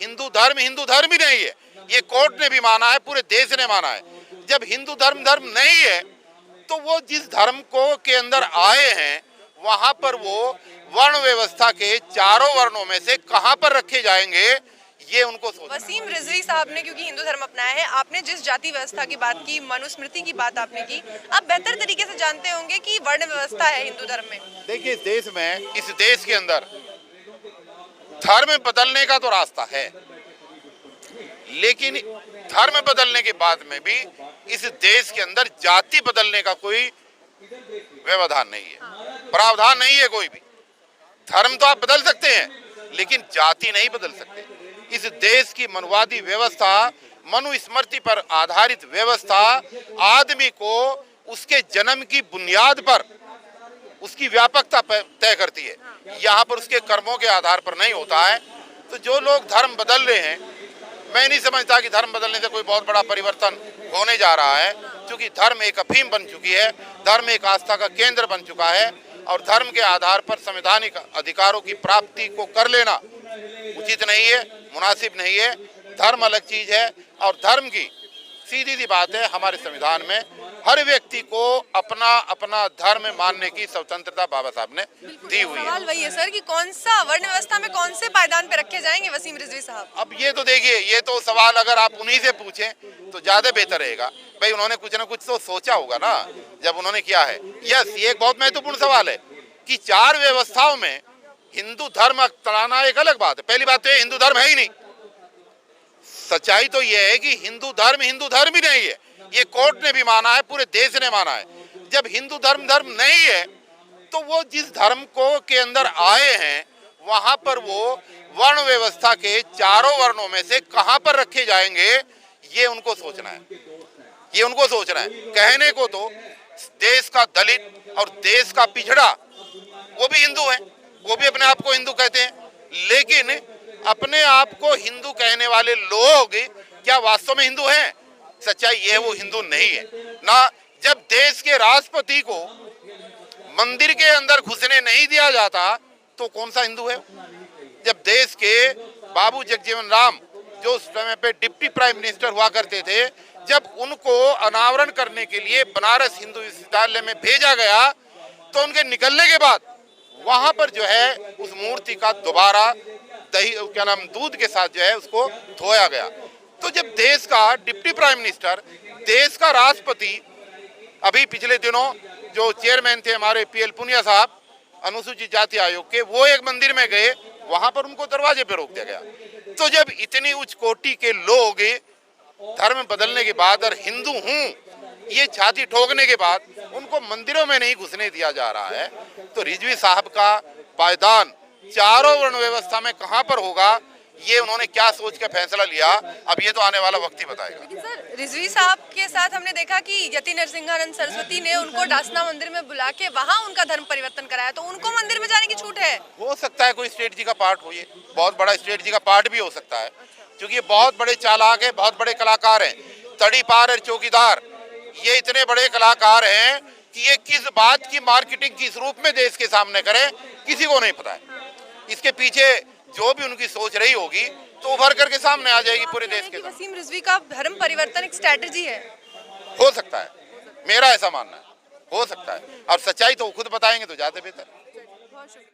हिंदू धर्म ही नहीं है, ये कोर्ट ने भी माना है, पूरे देश ने माना है। जब हिंदू धर्म नहीं है तो वो जिस धर्म को के अंदर आए हैं वहां पर वो वर्ण व्यवस्था के चारों वर्णों में से कहां पर रखे जाएंगे, ये उनको सोचना। वसीम रिजवी साहब ने क्योंकि हिंदू धर्म अपनाया है, आपने जिस जाति व्यवस्था की बात की, मनुस्मृति की बात आपने की, आप बेहतर तरीके से जानते होंगे कि वर्ण व्यवस्था है हिंदू धर्म में। देखिए इस देश के अंदर धर्म बदलने का तो रास्ता है, लेकिन धर्म बदलने के बाद में भी इस देश के अंदर जाति बदलने का कोई व्यवधान नहीं है, प्रावधान नहीं है कोई भी। धर्म तो आप बदल सकते हैं लेकिन जाति नहीं बदल सकते। इस देश की मनुवादी व्यवस्था, मनुस्मृति पर आधारित व्यवस्था आदमी को उसके जन्म की बुनियाद पर उसकी व्यापकता तय करती है, यहाँ पर उसके कर्मों के आधार पर नहीं होता है। तो जो लोग धर्म बदल रहे हैं, मैं नहीं समझता कि धर्म बदलने से कोई बहुत बड़ा परिवर्तन होने जा रहा है, क्योंकि धर्म एक अफीम बन चुकी है, धर्म एक आस्था का केंद्र बन चुका है और धर्म के आधार पर संवैधानिक अधिकारों की प्राप्ति को कर लेना उचित नहीं है, मुनासिब नहीं है। धर्म अलग चीज है और धर्म की सीधी सी बात है, हमारे संविधान में हर व्यक्ति को अपना अपना धर्म मानने की स्वतंत्रता बाबा साहब ने दी हुई है। सवाल वही है सर कि कौन सा वर्ण व्यवस्था में कौन से पायदान पे रखे जाएंगे वसीम रिजवी साहब? अब ये तो देखिए, ये तो सवाल अगर आप उन्हीं से पूछें तो ज्यादा बेहतर रहेगा। भाई उन्होंने कुछ ना कुछ तो सोचा होगा ना जब उन्होंने किया है। यस, ये एक बहुत महत्वपूर्ण सवाल है कि चार व्यवस्थाओं में हिंदू धर्म अपनाना एक अलग बात है। पहली बात तो हिंदू धर्म है ही नहीं। सच्चाई तो यह है कि हिंदू धर्म ही नहीं है, ये कोर्ट ने भी माना है, पूरे देश ने माना है। जब हिंदू धर्म नहीं है तो वो जिस धर्म को के अंदर आए हैं वहां पर वो वर्ण व्यवस्था के चारों वर्णों में से कहां पर रखे जाएंगे, ये उनको सोचना है, ये उनको सोचना है। कहने को तो देश का दलित और देश का पिछड़ा वो भी हिंदू है, वो भी अपने आप को हिंदू कहते हैं, लेकिन अपने आप को हिंदू कहने वाले लोग क्या वास्तव में हिंदू हैं? सच्चाई ये है वो हिंदू नहीं है ना। जब देश के राष्ट्रपति को मंदिर के अंदर घुसने नहीं दिया जाता तो कौन सा हिंदू है? जब देश के बाबू जगजीवन राम जो उस समय पे डिप्टी प्राइम मिनिस्टर हुआ करते थे, जब उनको अनावरण करने के लिए बनारस हिंदू विश्वविद्यालय में भेजा गया तो उनके निकलने के बाद वहां पर जो है उस मूर्ति का दोबारा दूध के साथ जो है उसको धोया गया। तो जब देश का डिप्टी प्राइम मिनिस्टर, देश का राष्ट्रपति, अभी पिछले दिनों जो चेयरमैन थे हमारे पीएल पुनिया साहब अनुसूचित जाति आयोग के, वो एक मंदिर में गए, वहां पर उनको दरवाजे पे रोक दिया गया। तो जब इतनी उच्च कोटि के लोग धर्म बदलने के बाद और हिंदू हूं ये छाती ठोकने के बाद उनको मंदिरों में नहीं घुसने दिया जा रहा है, तो रिजवी साहब का पायदान चारों वर्ण व्यवस्था में कहां पर होगा, ये उन्होंने क्या सोच के फैसला लिया, अब ये तो आने वाला वक्त ही बताएगा। लेकिन सर रिजवी साहब के साथ हमने देखा कि यति नरसिंहानंद सरस्वती ने उनको डासना मंदिर में बुला के वहां उनका धर्म परिवर्तन कराया, तो उनको मंदिर में जाने की छूट है? हो सकता है कोई स्ट्रेटजी का पार्ट हो, ये बहुत बड़ा स्ट्रेटजी का पार्ट भी हो सकता है, क्योंकि ये बहुत बड़े चालाक है, बहुत बड़े कलाकार हैं। तड़ी पार और चौकीदार ये इतने बड़े कलाकार हैं कि ये किस बात की मार्केटिंग किस रूप में देश के सामने करें किसी को नहीं पता है। इसके पीछे जो भी उनकी सोच रही होगी तो उभर करके सामने आ जाएगी पूरे देश के। वसीम रिजवी का धर्म परिवर्तन एक स्ट्रैटेजी है? हो सकता है, मेरा ऐसा मानना है, हो सकता है, और सच्चाई तो खुद बताएंगे तो ज्यादा बेहतर।